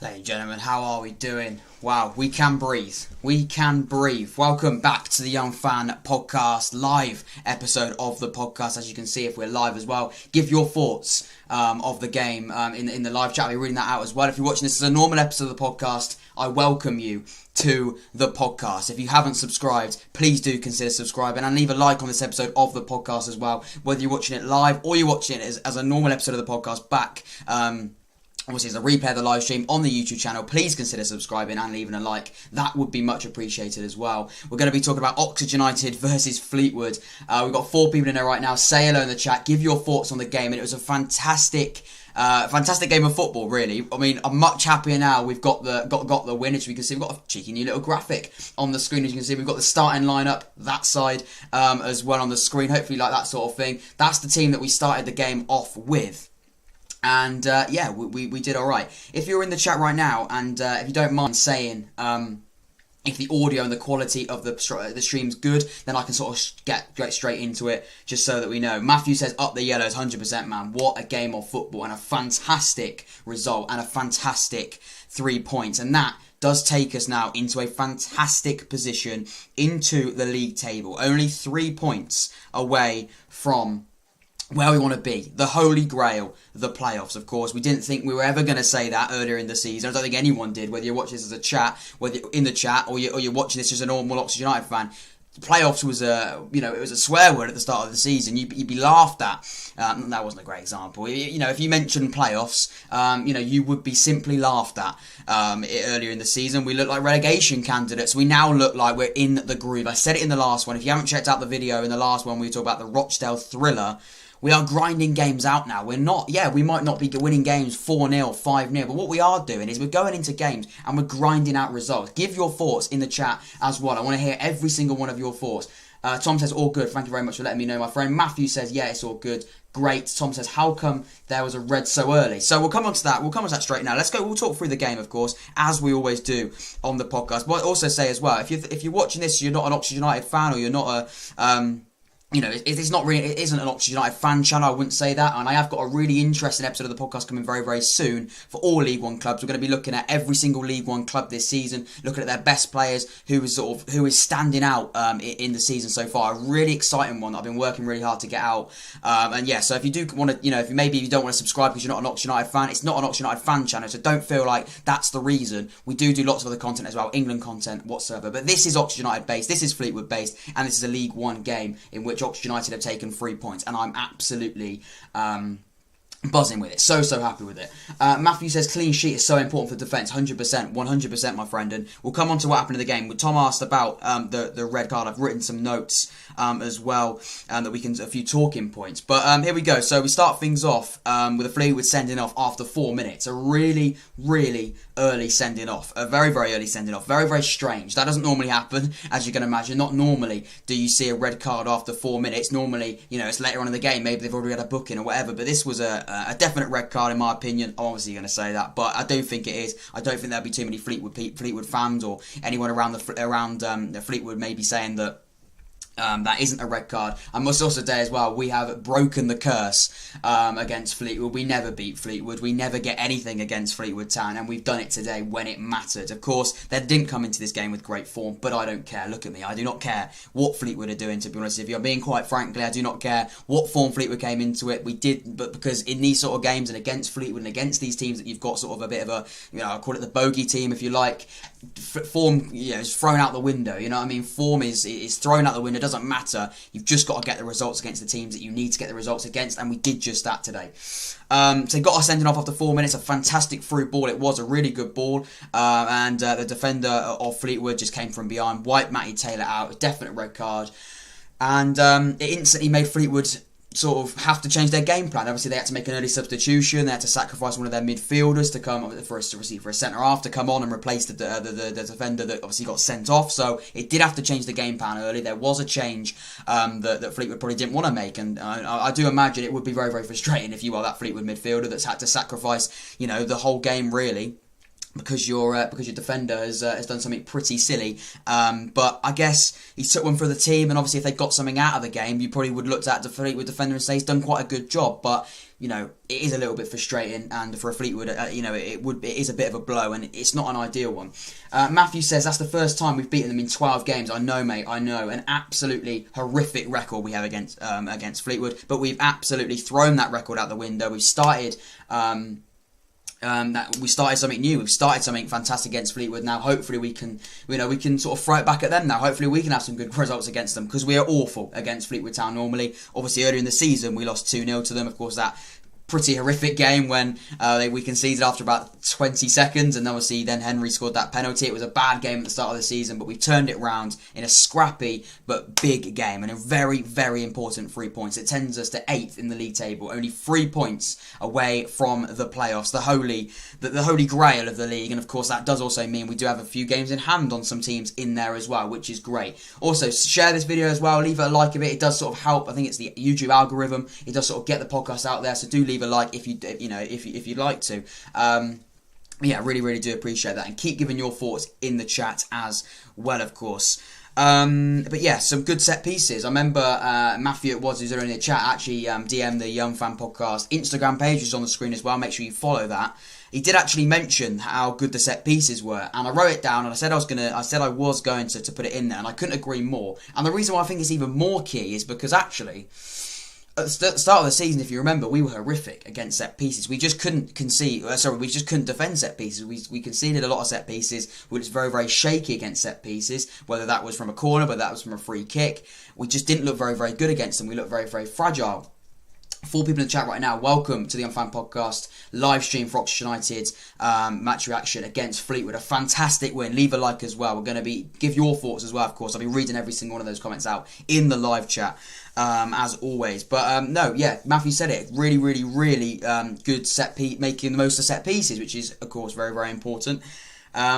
Ladies and gentlemen, how are we doing? Wow, we can breathe. We can breathe. Welcome back to the Young Fan Podcast, live episode of the podcast. As you can see, if we're live as well, give your thoughts of the game in the live chat. I'll be reading that out as well. If you're watching this as a normal episode of the podcast, I welcome you to the podcast. If you haven't subscribed, please do consider subscribing and leave a like on this episode of the podcast as well. Whether you're watching it live or you're watching it as a normal episode of the podcast back, obviously, as a replay of the live stream on the YouTube channel, please consider subscribing and leaving a like. That would be much appreciated as well. We're going to be talking about Oxford United versus Fleetwood. We've got 4 people in there right now. Say hello in the chat. Give your thoughts on the game. And it was a fantastic game of football, really. I mean, I'm much happier now. We've got the win. As you can see, we've got a cheeky new little graphic on the screen. As you can see, we've got the starting lineup that side as well on the screen. Hopefully, like that sort of thing. That's the team that we started the game off with. And yeah, we did all right. If you're in the chat right now, and if you don't mind saying if the audio and the quality of the stream's good, then I can sort of get straight into it, just so that we know. Matthew says, up the yellows, 100%, man. What a game of football, and a fantastic result, and a fantastic 3 points. And that does take us now into a fantastic position into the league table. Only 3 points away from where we want to be. The Holy Grail, the playoffs, of course. We didn't think we were ever going to say that earlier in the season. I don't think anyone did, whether you're watching this as a chat, whether you're in the chat, or you're watching this as a normal Oxford United fan. The playoffs was it was a swear word at the start of the season. You'd be laughed at. That wasn't a great example. If you mentioned playoffs, you would be simply laughed at earlier in the season. We looked like relegation candidates. We now look like we're in the groove. I said it in the last one. If you haven't checked out the video in the last one, we talked about the Rochdale thriller. We are grinding games out now. We might not be winning games 4-0, 5-0, but what we are doing is we're going into games and we're grinding out results. Give your thoughts in the chat as well. I want to hear every single one of your thoughts. Tom says, all good. Thank you very much for letting me know, my friend. Matthew says, yeah, it's all good. Great. Tom says, how come there was a red so early? So we'll come on to that. We'll come on to that straight now. Let's go. We'll talk through the game, of course, as we always do on the podcast. But I also say as well, if you're watching this, you're not an Oxford United fan, or you're not a it's not really. It isn't an Oxford United fan channel. I wouldn't say that. And I have got a really interesting episode of the podcast coming very, very soon for all League One clubs. We're going to be looking at every single League One club this season, looking at their best players, who is standing out in the season so far. A really exciting one that I've been working really hard to get out. And yeah, so if you do want to, if maybe you don't want to subscribe because you're not an Oxford United fan, it's not an Oxford United fan channel. So don't feel like that's the reason. We do lots of other content as well, England content whatsoever. But this is Oxford United based. This is Fleetwood based, and this is a League One game in which Oxford United have taken 3 points, and I'm absolutely buzzing with it. So happy with it. Matthew says clean sheet is so important for defence. 100%, my friend. And we'll come on to what happened in the game. Tom asked about the red card. I've written some notes as well that we can, a few talking points. But here we go. So we start things off with a Fleetwood sending off after 4 minutes. A really, really early sending off. A very, very early sending off. Very, very strange. That doesn't normally happen, as you can imagine. Not normally do you see a red card after 4 minutes. Normally, it's later on in the game. Maybe they've already had a booking or whatever. But this was a definite red card in my opinion. I'm obviously going to say that, but I don't think it is. I don't think there'll be too many Fleetwood fans or anyone around the Fleetwood maybe saying that that isn't a red card. I must also say as well, we have broken the curse against Fleetwood. We never beat Fleetwood. We never get anything against Fleetwood Town, and we've done it today when it mattered. Of course, they didn't come into this game with great form, but I don't care. Look at me. I do not care what Fleetwood are doing, to be honest. If you're being quite frankly, I do not care what form Fleetwood came into it. We did, but because in these sort of games and against Fleetwood and against these teams that you've got sort of a bit of a, I'll call it the bogey team if you like, form, is thrown out the window. You know what I mean? Form is thrown out the window. It doesn't matter. You've just got to get the results against the teams that you need to get the results against, and we did just that today. So he got us sending off after 4 minutes. A fantastic through ball. It was a really good ball, and the defender of Fleetwood just came from behind, wiped Matty Taylor out. A definite red card, and it instantly made Fleetwood sort of have to change their game plan. Obviously, they had to make an early substitution. They had to sacrifice one of their midfielders to come for a centre half to come on and replace the defender that obviously got sent off. So it did have to change the game plan early. There was a change that Fleetwood probably didn't want to make, and I do imagine it would be very, very frustrating if you are that Fleetwood midfielder that's had to sacrifice, the whole game really. because your defender has done something pretty silly. But I guess he took one for the team, and obviously if they got something out of the game, you probably would look at the Fleetwood defender and say he's done quite a good job. But it is a little bit frustrating, and for a Fleetwood, it is a bit of a blow, and it's not an ideal one. Matthew says that's the first time we've beaten them in 12 games. I know, mate. I know, an absolutely horrific record we have against Fleetwood, but we've absolutely thrown that record out the window. We've started. That we started something new. We've started something fantastic against Fleetwood. Now, hopefully, we can sort of throw it back at them. Now, hopefully, we can have some good results against them, because we are awful against Fleetwood Town normally. Obviously, earlier in the season, we lost 2-0 to them. Of course, that pretty horrific game when we conceded after about 20 seconds, and obviously then Henry scored that penalty. It was a bad game at the start of the season, but we turned it round in a scrappy but big game, and a very, very important 3 points. It sends us to 8th in the league table, only 3 points away from the playoffs, the holy grail of the league. And of course that does also mean we do have a few games in hand on some teams in there as well, which is great. Also, share this video as well, leave a like of it. It does sort of help. I think it's the YouTube algorithm. It does sort of get the podcast out there, so do leave a like if you'd like to. Yeah, really, really do appreciate that, and keep giving your thoughts in the chat as well, of course. But yeah, some good set pieces. I remember Matthew, who's in the chat, actually DM'd the Young Fan Podcast Instagram page, which is on the screen as well. Make sure you follow that. He did actually mention how good the set pieces were, and I wrote it down, and I said I was going to put it in there, and I couldn't agree more. And the reason why I think it's even more key is because actually, at the start of the season, if you remember, we were horrific against set pieces. We just couldn't we just couldn't defend set pieces. We conceded a lot of set pieces. We were just very, very shaky against set pieces, whether that was from a corner, whether that was from a free kick. We just didn't look very, very good against them. We looked very, very fragile. 4 people in the chat right now, welcome to the Unfan Podcast live stream for Oxford United's match reaction against Fleetwood. A fantastic win. Leave a like as well. We're going to give your thoughts as well, of course. I'll be reading every single one of those comments out in the live chat, as always. But no, yeah, Matthew said it. Really, really, really good making the most of set pieces, which is, of course, very, very important.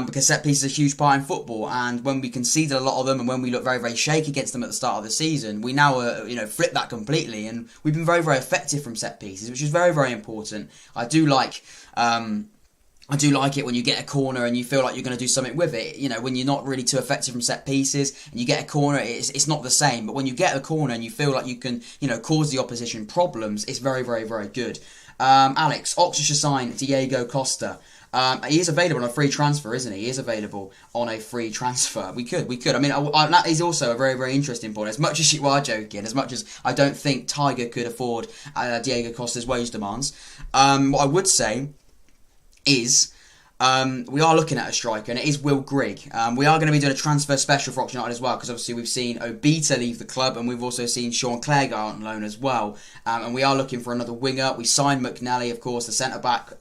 Because set pieces are a huge part in football, and when we conceded a lot of them, and when we looked very, very shaky against them at the start of the season, we now flip that completely, and we've been very, very effective from set pieces, which is very, very important. I do like it when you get a corner and you feel like you're going to do something with it. When you're not really too effective from set pieces and you get a corner, it's not the same. But when you get a corner and you feel like you can, cause the opposition problems, it's very, very, very good. Alex, Oxford should sign Diego Costa. He is available on a free transfer, isn't he? He is available on a free transfer. We could. I mean, that is also a very, very interesting point. As much as you are joking, as much as I don't think Tiger could afford Diego Costa's wage demands, what I would say is we are looking at a striker, and it is Will Grigg. We are going to be doing a transfer special for Oxford United as well, because obviously we've seen Obita leave the club, and we've also seen Sean Clare go out on loan as well. And we are looking for another winger. We signed McNally, of course, the centre-back,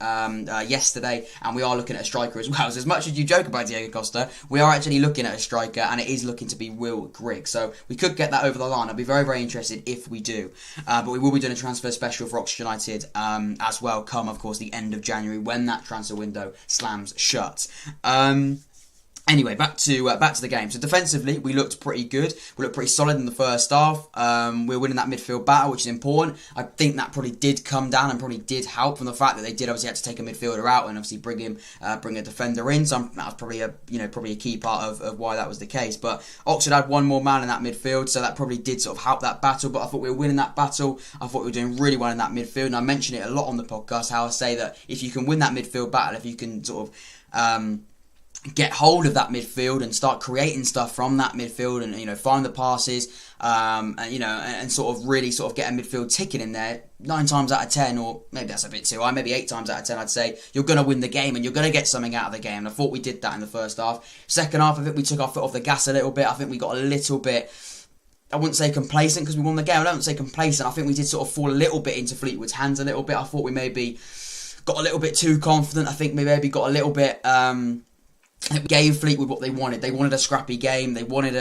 yesterday, and we are looking at a striker as well. So as much as you joke about Diego Costa, we are actually looking at a striker, and it is looking to be Will Grigg. So we could get that over the line. I'd be very, very interested if we do. But we will be doing a transfer special for Oxford United as well, come, of course, the end of January, when that transfer window slams shut. Anyway, back to the game. So defensively, we looked pretty good. We looked pretty solid in the first half. We were winning that midfield battle, which is important. I think that probably did come down and probably did help from the fact that they did obviously have to take a midfielder out and obviously bring a defender in. So that was probably a key part of why that was the case. But Oxford had one more man in that midfield, so that probably did sort of help that battle. But I thought we were winning that battle. I thought we were doing really well in that midfield, and I mention it a lot on the podcast, how I say that if you can win that midfield battle, if you can sort of get hold of that midfield and start creating stuff from that midfield, and find the passes, and sort of really sort of get a midfield ticking in there, 9 times out of 10, or maybe that's a bit too high, maybe 8 times out of 10, I'd say you're going to win the game and you're going to get something out of the game. And I thought we did that in the first half. Second half, I think we took our foot off the gas a little bit. I think we got a little bit, I wouldn't say complacent because we won the game. I don't say complacent. I think we did sort of fall a little bit into Fleetwood's hands a little bit. I thought we maybe got a little bit too confident. I think we maybe got a little bit It gave Fleetwood what they wanted. They wanted a scrappy game. They wanted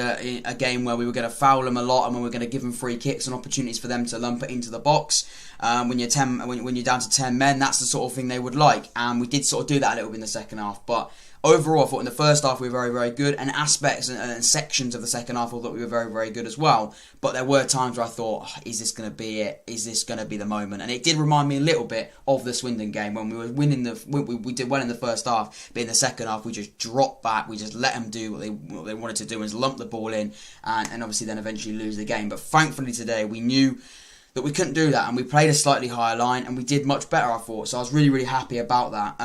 a game where we were going to foul them a lot and we were going to give them free kicks and opportunities for them to lump it into the box. When you're down to 10 men, that's the sort of thing they would like. And we did sort of do that a little bit in the second half. But overall, I thought in the first half we were very, very good, and aspects and sections of the second half I thought we were very, very good as well. But there were times where I thought, is this going to be it? Is this going to be the moment? And it did remind me a little bit of the Swindon game when we were winning we did well in the first half, but in the second half we just dropped back. We just let them do what they wanted to do and lump the ball in, and obviously then eventually lose the game. But thankfully today we knew that we couldn't do that, and we played a slightly higher line, and we did much better, I thought. So I was really, really happy about that.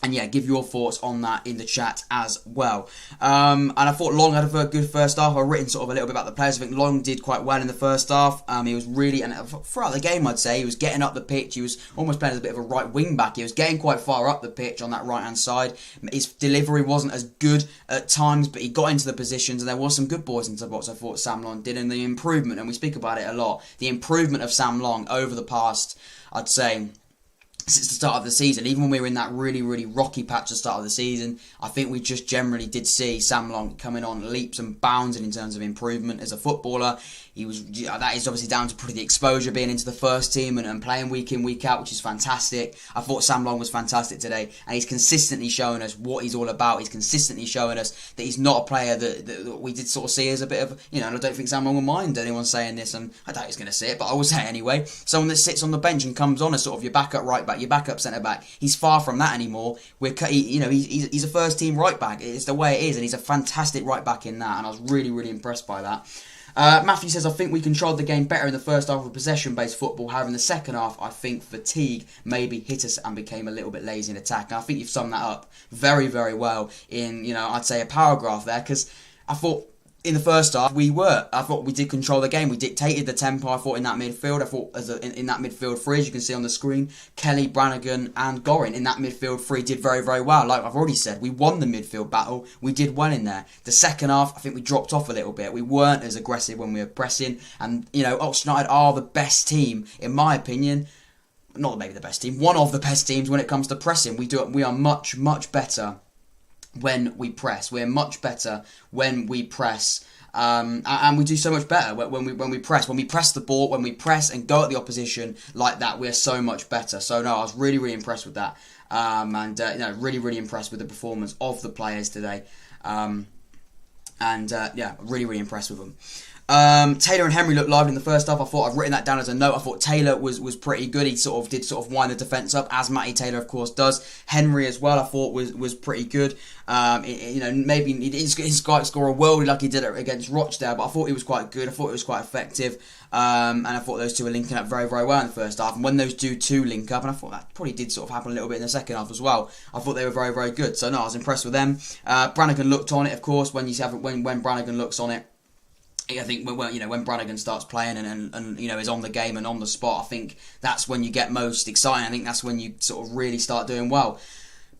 And yeah, give your thoughts on that in the chat as well. And I thought Long had a good first half. I've written sort of a little bit about the players. I think Long did quite well in the first half. He was really, and throughout the game I'd say, he was getting up the pitch. He was almost playing as a bit of a right wing back. He was getting quite far up the pitch on that right hand side. His delivery wasn't as good at times, but he got into the positions and there was some good balls into the box. I thought Sam Long did, and the improvement, and we speak about it a lot, the improvement of Sam Long over the past, I'd say, since the start of the season. Even when we were in that really, really rocky patch at the start of the season, I think we just generally did see Sam Long coming on leaps and bounds in terms of improvement as a footballer. That is obviously down to probably the exposure, being into the first team and playing week in, week out, which is fantastic. I thought Sam Long was fantastic today, and he's consistently showing us what he's all about. He's consistently showing us that he's not a player that we did sort of see as a bit of, and I don't think Sam Long will mind anyone saying this, and I doubt he's going to say it, but I will say it anyway. Someone that sits on the bench and comes on as sort of your backup right back, your backup centre back. He's far from that anymore. He's a first team right back. It's the way it is, and he's a fantastic right back in that, and I was really, really impressed by that. Matthew says, I think we controlled the game better in the first half with possession-based football. However, in the second half, I think fatigue maybe hit us and became a little bit lazy in attack. And I think you've summed that up very, very well in, I'd say a paragraph there, because I thought in the first half, I thought we did control the game. We dictated the tempo, I thought, in that midfield. I thought in that midfield three, as you can see on the screen, Kelly, Brannigan and Gorin in that midfield three did very, very well. Like I've already said, we won the midfield battle. We did well in there. The second half, I think we dropped off a little bit. We weren't as aggressive when we were pressing. And, Oxford United are the best team, in my opinion. Not maybe the best team, one of the best teams when it comes to pressing. We are much, much better when we press. We're much better when we press, and we do so much better when we press. When we press the ball, when we press and go at the opposition like that, we're so much better. So no, I was really, really impressed with that, really, really impressed with the performance of the players today, really, really impressed with them. Taylor and Henry looked lively in the first half. I thought, I've written that down as a note, I thought Taylor was pretty good. He did wind the defence up, as Matty Taylor of course does. Henry as well, I thought was pretty good. Maybe he didn't score a worldie like he did against Rochdale, but I thought he was quite good. I thought he was quite effective, and I thought those two were linking up very, very well in the first half. And when those two link up, and I thought that probably did sort of happen a little bit in the second half as well, I thought they were very, very good. So no, I was impressed with them. Brannigan looked on it, of course. When Brannigan looks on it, I think when Brannigan starts playing and is on the game and on the spot, I think that's when you get most exciting. I think that's when you sort of really start doing well.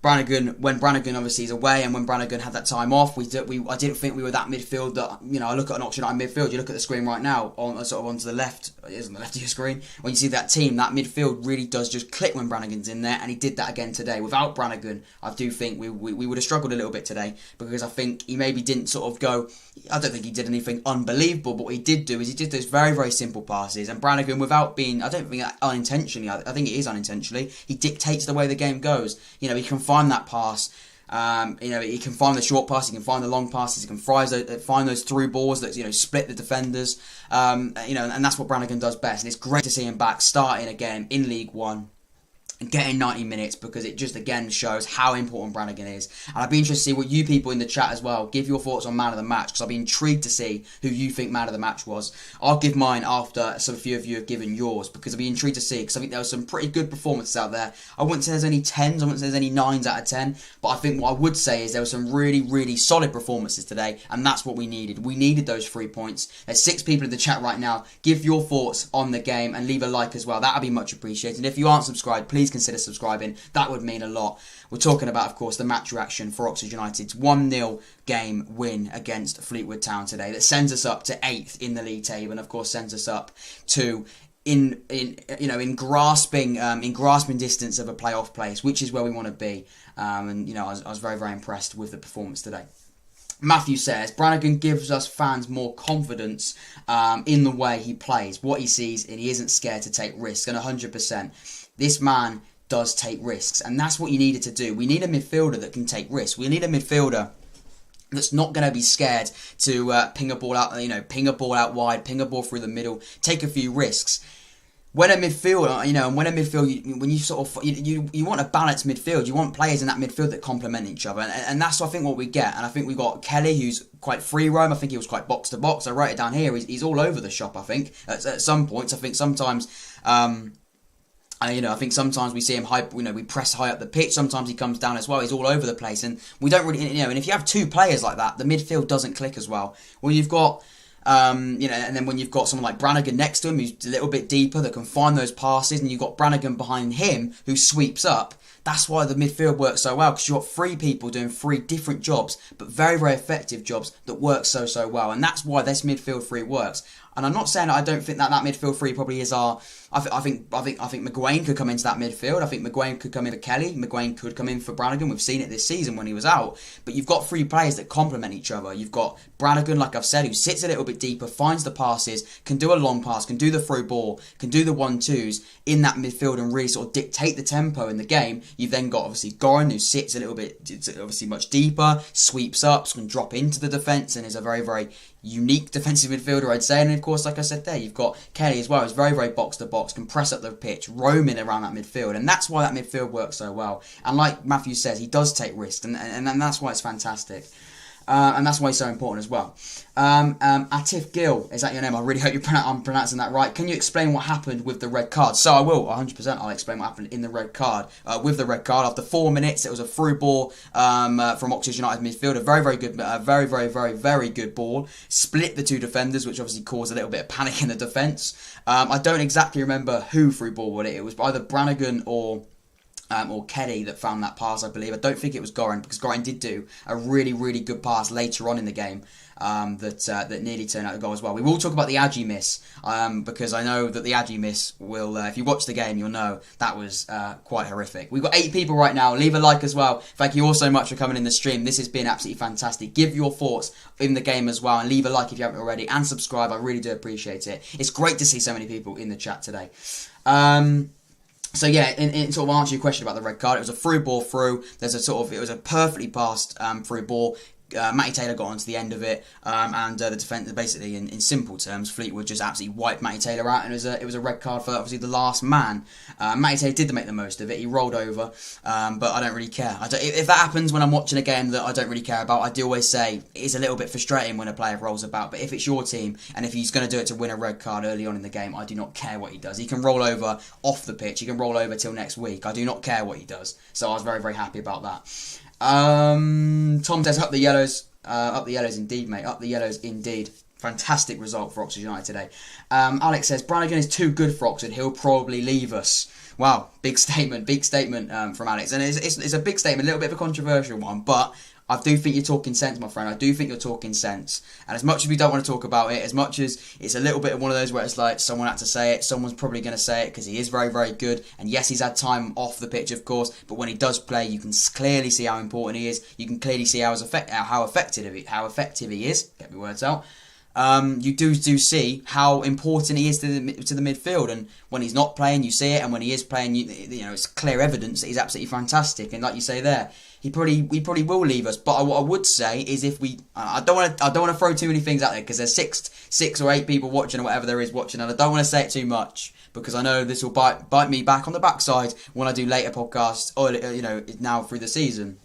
When Brannigan obviously is away, and when Brannigan had that time off, I didn't think we were that midfield that, I look at an Oxford United midfield, you look at the screen right now, onto the left, it is on the left of your screen, when you see that team, that midfield really does just click when Brannigan's in there, and he did that again today. Without Brannigan, I do think we would have struggled a little bit today, because I think he maybe didn't sort of go, I don't think he did anything unbelievable, but what he did do is he did those very, very simple passes, and Brannigan, without being, I don't think unintentionally, I think it is unintentionally, he dictates the way the game goes. He can find that pass. He can find the short pass, he can find the long passes, he can find those through balls that split the defenders. And that's what Brannigan does best. And it's great to see him back starting again in League One and getting 90 minutes, because it just again shows how important Brannigan is. And I'd be interested to see what you people in the chat as well, give your thoughts on man of the match, because I'd be intrigued to see who you think man of the match was. I'll give mine after a few of you have given yours, because I'd be intrigued to see, because I think there were some pretty good performances out there. I wouldn't say there's any 10s, I wouldn't say there's any 9s out of 10, but I think what I would say is there were some really, really solid performances today, and that's what we needed. We needed those 3 points. There's 6 people in the chat right now. Give your thoughts on the game and leave a like as well. That would be much appreciated. And if you aren't subscribed, please consider subscribing. That would mean a lot. We're talking about, of course, the match reaction for Oxford United's 1-0 game win against Fleetwood Town today. That sends us up to 8th in the league table, and of course sends us up to in grasping distance of a playoff place, which is where we want to be. And I was very, very impressed with the performance today. Matthew says, Brannigan gives us fans more confidence in the way he plays, what he sees, and he isn't scared to take risks. And 100%, this man does take risks, and that's what you needed to do. We need a midfielder that can take risks. We need a midfielder that's not going to be scared to ping a ball out, ping a ball out wide, ping a ball through the middle, take a few risks. When a midfield, when you sort of, you want a balanced midfield. You want players in that midfield that complement each other. And that's, I think, what we get. And I think we got Kelly, who's quite free roam. I think he was quite box to box. I wrote it down here. He's all over the shop, I think, at some points. I think sometimes, I think sometimes we see him high, we press high up the pitch. Sometimes he comes down as well. He's all over the place. And we don't really, and if you have two players like that, the midfield doesn't click as well. Well, you've got, and then when you've got someone like Brannigan next to him who's a little bit deeper that can find those passes, and you've got Brannigan behind him who sweeps up, that's why the midfield works so well, because you've got three people doing three different jobs, but very, very effective jobs that work so well, and that's why this midfield three works. And I'm not saying that I don't think that midfield three probably is our. I think McGuane could come into that midfield. I think McGuane could come in for Kelly. McGuane could come in for Brannigan. We've seen it this season when he was out. But you've got three players that complement each other. You've got Brannigan, like I've said, who sits a little bit deeper, finds the passes, can do a long pass, can do the through ball, can do the 1-2s in that midfield and really sort of dictate the tempo in the game. You've then got obviously Goran, who sits a little bit, obviously much deeper, sweeps up, can drop into the defence, and is a very, very unique defensive midfielder, I'd say. And of course, like I said there, you've got Kelly as well, who's very, very box to box, can press up the pitch, roaming around that midfield, and that's why that midfield works so well. And like Matthew says, he does take risks, and that's why it's fantastic. And that's why he's so important as well. Atif Gill, is that your name? I really hope I'm pronouncing that right. Can you explain what happened with the red card? So I will, 100%. I'll explain what happened in the red card. With the red card, after 4 minutes, it was a through ball from Oxford United midfield. A very, very good, very good ball. Split the two defenders, which obviously caused a little bit of panic in the defence. I don't exactly remember who through ball was it. It was either Brannigan or Kelly that found that pass, I believe. I don't think it was Goran, because Goran did do a really, really good pass later on in the game that nearly turned out the goal as well. We will talk about the Agi miss, because I know that the Agi miss will, if you watch the game, you'll know that was quite horrific. We've got 8 people right now. Leave a like as well. Thank you all so much for coming in the stream. This has been absolutely fantastic. Give your thoughts in the game as well, and leave a like if you haven't already, and subscribe. I really do appreciate it. It's great to see so many people in the chat today. So yeah, in sort of answer your question about the red card, it was a through ball through. It was a perfectly passed through ball. Matty Taylor got onto the end of it, and the defence, basically, in simple terms, Fleetwood just absolutely wiped Matty Taylor out, and it was a red card for obviously the last man. Matty Taylor did make the most of it. He rolled over, but I don't really care. If that happens when I'm watching a game that I don't really care about, I do always say it's a little bit frustrating when a player rolls about. But if it's your team, and if he's going to do it to win a red card early on in the game, I do not care what he does. He can roll over off the pitch. He can roll over till next week. I do not care what he does. So I was very, very happy about that. Tom says, up the yellows. Up the yellows indeed, mate. Up the yellows indeed. Fantastic result for Oxford United today. Alex says, Brannigan is too good for Oxford. He'll probably leave us. Wow, big statement from Alex. And it's a big statement, a little bit of a controversial one, but I do think you're talking sense, my friend. I do think you're talking sense. And as much as we don't want to talk about it, as much as it's a little bit of one of those where it's like someone had to say it, someone's probably going to say it because he is very, very good. And yes, he's had time off the pitch, of course, but when he does play, you can clearly see how important he is. You can clearly see how effective he is. Get my words out. You do see how important he is to the midfield, and when he's not playing, you see it, and when he is playing, you know it's clear evidence that he's absolutely fantastic. And like you say there, he probably will leave us. But what I would say is, if we, I don't want to throw too many things out there because there's six or eight people watching or whatever there is watching, and I don't want to say it too much because I know this will bite me back on the backside when I do later podcasts or now through the season.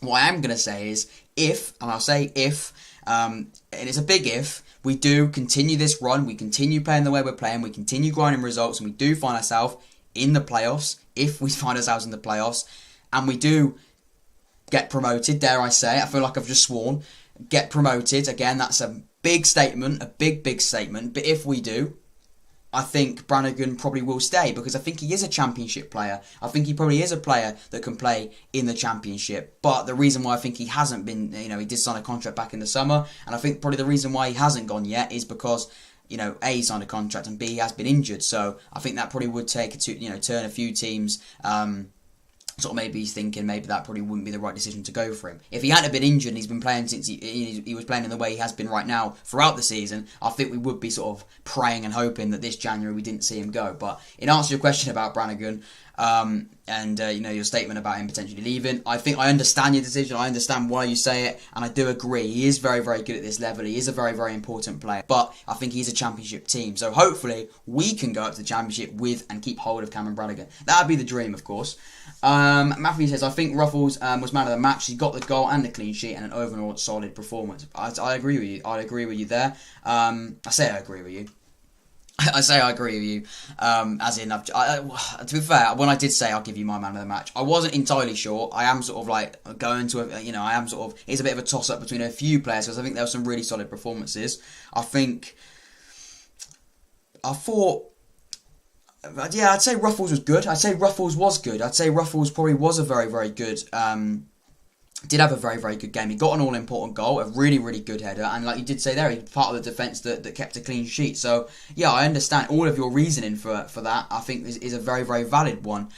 What I am going to say is if, and I'll say if, and it's a big if, we do continue this run, we continue playing the way we're playing, we continue grinding results, and we do find ourselves in the playoffs, if we find ourselves in the playoffs, and we do get promoted, dare I say, I feel like I've just sworn, get promoted, again, that's a big statement, a big statement, but if we do, I think Brannigan probably will stay because I think he is a championship player. I think he probably is a player that can play in the championship. But the reason why I think he hasn't been, he did sign a contract back in the summer, and I think probably the reason why he hasn't gone yet is because A, signed a contract, and B, he has been injured. So I think that probably would take turn a few teams. Sort of maybe he's thinking maybe that probably wouldn't be the right decision to go for him. If he hadn't been injured and he's been playing since he was playing in the way he has been right now throughout the season, I think we would be sort of praying and hoping that this January we didn't see him go. But in answer to your question about Brannigan, and your statement about him potentially leaving, I think I understand your decision. I understand why you say it, and I do agree. He is very, very good at this level. He is a very, very important player, but I think he's a championship team. So hopefully we can go up to the championship with and keep hold of Cameron Brannigan. That would be the dream, of course. Matthew says, I think Ruffles was man of the match. He got the goal and the clean sheet and an overall solid performance. I agree with you. I agree with you there. I say I agree with you. I say I agree with you, as in, to be fair, when I did say I'll give you my man of the match, I wasn't entirely sure. I am sort of like going to, it's a bit of a toss-up between a few players, because I think there were some really solid performances. I'd say Ruffles was good. I'd say Ruffles was good. I'd say Ruffles probably was a very, very good, did have a very, very good game. He got an all-important goal, a really, really good header, and like you did say there, he's part of the defence that kept a clean sheet. So, yeah, I understand all of your reasoning for that. I think is a very, very valid one.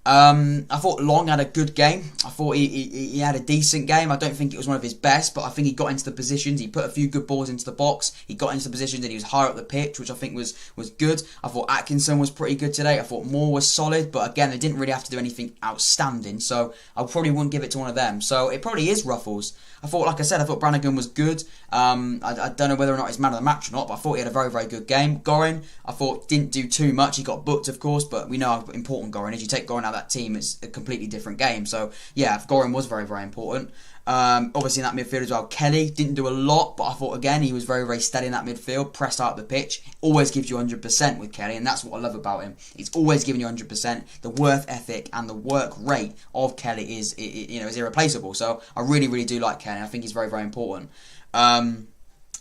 I thought Long had a good game. I thought he had a decent game. I don't think it was one of his best, but I think he got into the positions. He put a few good balls into the box. He got into the positions and he was higher up the pitch, which I think was good. I thought Atkinson was pretty good today. I thought Moore was solid, but again, they didn't really have to do anything outstanding, so I probably wouldn't give it to one of them. So it probably is Ruffles. I thought, like I said, I thought Brannigan was good. I don't know whether or not he's man of the match or not, but I thought he had a very, very good game. Gorin, I thought, didn't do too much. He got booked, of course, but we know how important Gorin is. You take Gorin out of that team, it's a completely different game. So, yeah, Gorin was very, very important. Obviously in that midfield as well, Kelly didn't do a lot, but I thought again he was very, very steady in that midfield, pressed out the pitch. Always gives you 100% with Kelly, and that's what I love about him. He's always giving you 100%. The work ethic and the work rate of Kelly is irreplaceable. So I really, really do like Kelly. I think he's very, very important. And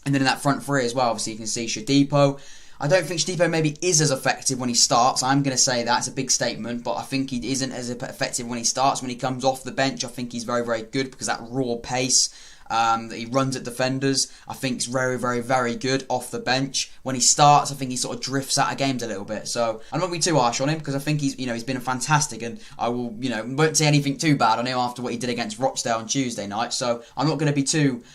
then in that front three as well, obviously you can see Shodipo. I don't think Shodipo maybe is as effective when he starts. I'm going to say that. It's a big statement, but I think he isn't as effective when he starts. When he comes off the bench, I think he's very, very good because that raw pace that he runs at defenders, I think is very, very, very good off the bench. When he starts, I think he sort of drifts out of games a little bit. So I'm not going to be too harsh on him because I think he's been fantastic, and I will, won't say anything too bad on him after what he did against Rochdale on Tuesday night. So I'm not going to be too...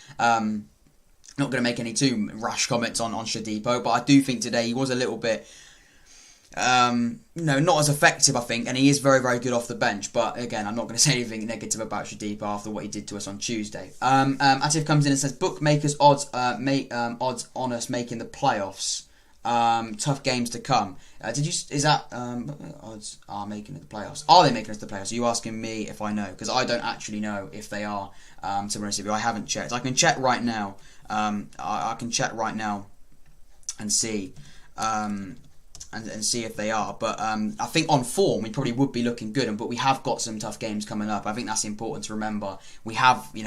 not going to make any too rash comments on Shodipo, but I do think today he was a little bit, not as effective, I think, and he is very, very good off the bench. But again, I'm not going to say anything negative about Shodipo after what he did to us on Tuesday. Atif comes in and says, bookmakers odds on us making the playoffs. Tough games to come. Odds are making it the playoffs? Are they making us the playoffs? Are you asking me if I know? Because I don't actually know if they are. To be honest with you, I haven't checked. I can check right now. I can check right now and see and see if they are. But I think on form we probably would be looking good, but we have got some tough games coming up. I think that's important to remember. We have, we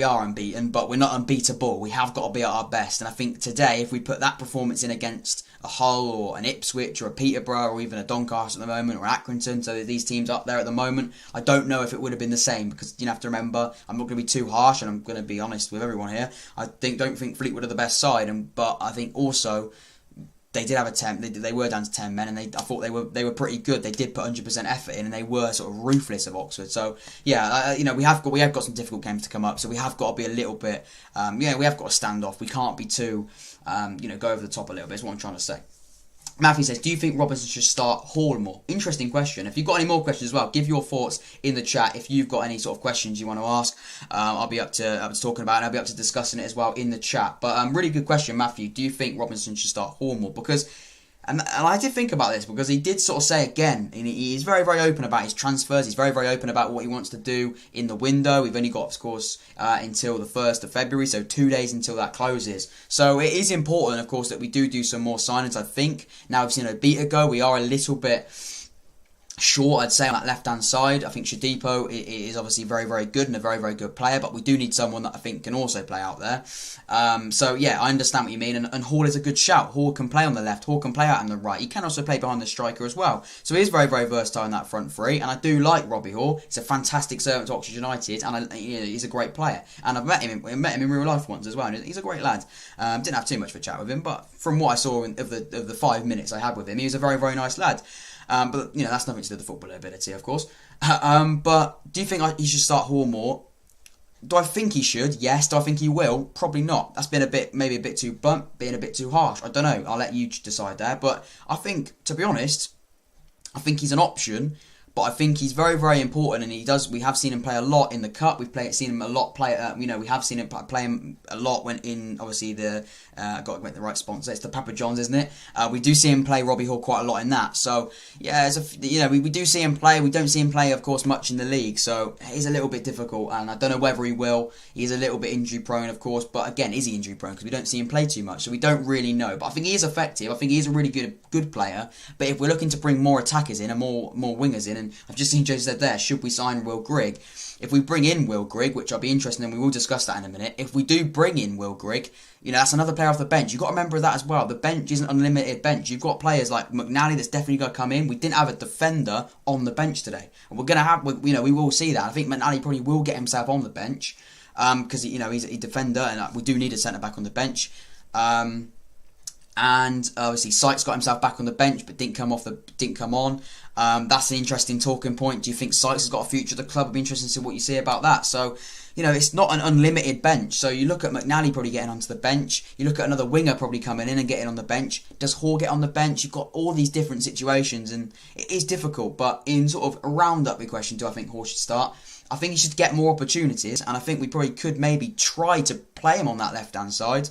are unbeaten, but we're not unbeatable. We have got to be at our best, and I think today, if we put that performance in against a Hull or an Ipswich or a Peterborough or even a Doncaster at the moment or Accrington, so these teams up there at the moment, I don't know if it would have been the same, because you have to remember, I'm not going to be too harsh, and I'm going to be honest with everyone here. I don't think Fleetwood are the best side, but I think also they did have a 10. They were down to 10 men, and I thought they were pretty good. They did put 100% effort in, and they were sort of ruthless of Oxford. So yeah, we have got some difficult games to come up. So we have got to be a little bit, we have got to stand off. We can't be too, go over the top a little bit. Is what I'm trying to say. Matthew says, do you think Robinson should start Hall more? Interesting question. If you've got any more questions as well, give your thoughts in the chat. If you've got any sort of questions you want to ask, I'll be up to talking about it, and I'll be up to discussing it as well in the chat. But really good question, Matthew. Do you think Robinson should start Hall more? Because... And I did think about this because he did sort of say again, and he's very, very open about his transfers. He's very, very open about what he wants to do in the window. We've only got, of course, until the 1st of February, so 2 days until that closes. So it is important, of course, that we do some more signings, I think. Now we've seen Obita go. We are a little bit short, I'd say, on that left-hand side. I think Shodipo is obviously very, very good and a very, very good player, but we do need someone that I think can also play out there. So, yeah, I understand what you mean, and Hall is a good shout. Hall can play on the left, Hall can play out on the right. He can also play behind the striker as well. So he is very, very versatile in that front three, and I do like Robbie Hall. He's a fantastic servant to Oxford United, and he's a great player. And I've met him in real life once as well, and he's a great lad. Didn't have too much of a chat with him, but from what I saw of the 5 minutes I had with him, he was a very, very nice lad. But, that's nothing to do with the football ability, of course. But do you think he should start Hall more? Do I think he should? Yes. Do I think he will? Probably not. That's been maybe a bit too blunt, being a bit too harsh. I don't know. I'll let you decide there. But I think, to be honest, I think he's an option. But I think he's very, very important, and we have seen him play a lot in the cup. Seen him a lot play. We have seen him play him a lot when in obviously got to make the right sponsor. It's the Papa John's, isn't it? We do see him play Robbie Hall quite a lot in that. So yeah, we do see him play. We don't see him play, of course, much in the league. So it's a little bit difficult, and I don't know whether he will. He's a little bit injury prone, of course, but again, is he injury prone? Because we don't see him play too much, so we don't really know. But I think he is effective. I think he is a really good player. But if we're looking to bring more attackers in and more wingers in, and I've just seen Joe said there, should we sign Will Grigg? If we bring in Will Grigg, which I'll be interested in, and we will discuss that in a minute. If we do bring in Will Grigg, that's another player off the bench. You've got to remember that as well. The bench isn't unlimited bench. You've got players like McNally that's definitely going to come in. We didn't have a defender on the bench today, and we're going to have. We will see that. I think McNally probably will get himself on the bench because he's a defender, and we do need a centre back on the bench. And obviously Sykes got himself back on the bench, but didn't come on. That's an interesting talking point. Do you think Sykes has got a future at the club? I'd be interested to see what you say about that. So, it's not an unlimited bench. So you look at McNally probably getting onto the bench. You look at another winger probably coming in and getting on the bench. Does Hall get on the bench? You've got all these different situations, and it is difficult. But in sort of a round-up question, do I think Hall should start? I think he should get more opportunities, and I think we probably could maybe try to play him on that left-hand side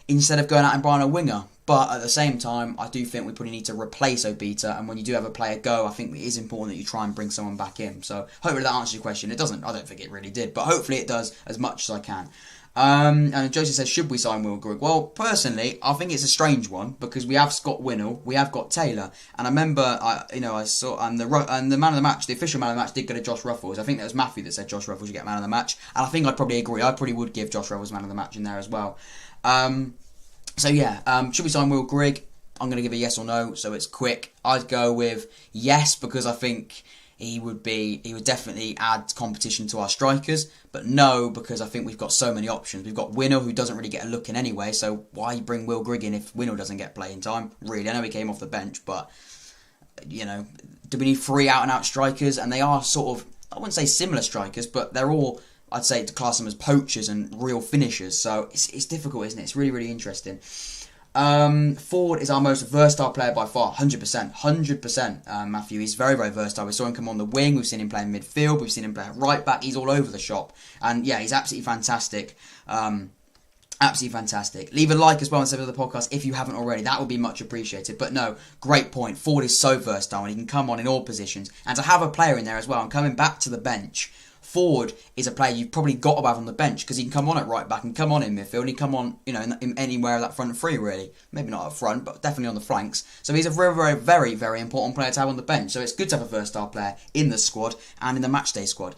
instead of going out and buying a winger. But at the same time, I do think we probably need to replace Obita, and when you do have a player go, I think it is important that you try and bring someone back in. So hopefully that answers your question. It doesn't. I don't think it really did, but hopefully it does as much as I can. And Joseph says, should we sign Will Grigg? Well, personally, I think it's a strange one because we have Scott Winnell, we have got Taylor, and I remember, I saw, and the man of the match, the official man of the match, did go to Josh Ruffles. I think that was Matthew that said Josh Ruffles should get man of the match, and I think I'd probably agree. I probably would give Josh Ruffles man of the match in there as well. So yeah, should we sign Will Grigg? I'm going to give a yes or no, so it's quick. I'd go with yes because I think he would definitely add competition to our strikers, but no because I think we've got so many options. We've got Winnell, who doesn't really get a look in anyway, so why bring Will Grigg in if Winnell doesn't get playing time? Really, I know he came off the bench, but do we need 3 out-and-out strikers? And they are sort of, I wouldn't say similar strikers, but they're all, I'd say, to class them as poachers and real finishers. So it's difficult, isn't it? It's really, really interesting. Ford is our most versatile player by far, 100%, Matthew. He's very, very versatile. We saw him come on the wing, we've seen him play in midfield, we've seen him play at right back, he's all over the shop. And yeah, he's absolutely fantastic. Absolutely fantastic. Leave a like as well on some of the podcast if you haven't already. That would be much appreciated. But no, great point. Ford is so versatile and he can come on in all positions. And to have a player in there as well, and coming back to the bench, Ford is a player you've probably got to have on the bench because he can come on at right back and come on in midfield and he can come on, in anywhere of that front three really. Maybe not up front, but definitely on the flanks. So he's a very, very, very, very important player to have on the bench. So it's good to have a versatile player in the squad and in the matchday squad.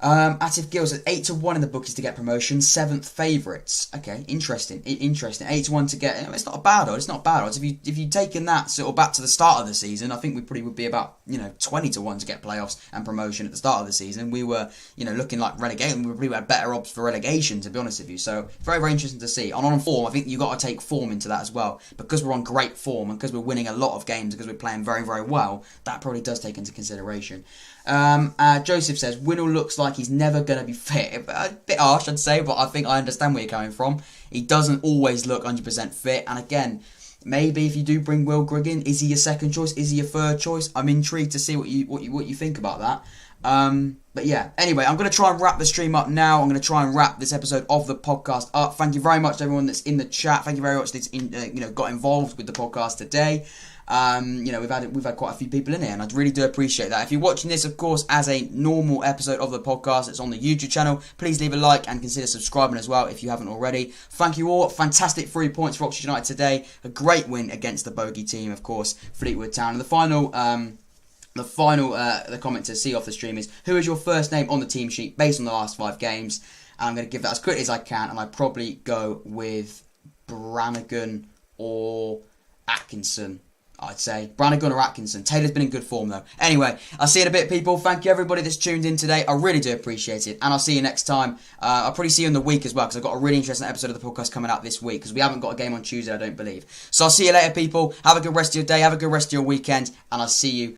Atif Gill says 8-1 in the bookies to get promotion, 7th favourites. Okay, interesting. 8-1 to get. It's not a bad odds. It's not bad odds. If you'd taken that sort of back to the start of the season, I think we probably would be about 20-1 to get playoffs and promotion at the start of the season. We were looking like relegation. We probably had better odds for relegation, to be honest with you. So very, very interesting to see. On form, I think you got to take form into that as well because we're on great form and because we're winning a lot of games because we're playing very, very well. That probably does take into consideration. Joseph says Winnell looks like he's never going to be fit. A bit harsh, I'd say, but I think I understand where you're coming from. He doesn't always look 100% fit, and again, maybe if you do bring Will Grigg in, is he your second choice? Is he your third choice? I'm intrigued to see what you think about that. But yeah, anyway, I'm going to try and wrap the stream up now. I'm going to try and wrap this episode of the podcast up. Thank you very much to everyone that's in the chat. Thank you very much that's got involved with the podcast today. We've had quite a few people in here, and I really do appreciate that. If you're watching this, of course, as a normal episode of the podcast, it's on the YouTube channel. Please leave a like and consider subscribing as well if you haven't already. Thank you all. Fantastic 3 points for Oxford United today. A great win against the bogey team, of course, Fleetwood Town. And the final The final the comment to see off the stream is, who is your first name on the team sheet based on the last 5 games? And I'm going to give that as quickly as I can, and I'd probably go with Brannigan or Atkinson. I'd say Brannigan or Atkinson. Taylor's been in good form though. Anyway, I'll see you in a bit, people. Thank you everybody that's tuned in today. I really do appreciate it, and I'll see you next time. I'll probably see you in the week as well, because I've got a really interesting episode of the podcast coming out this week, because we haven't got a game on Tuesday, I don't believe. So I'll see you later, people. Have a good rest of your day. Have a good rest of your weekend, and I'll see you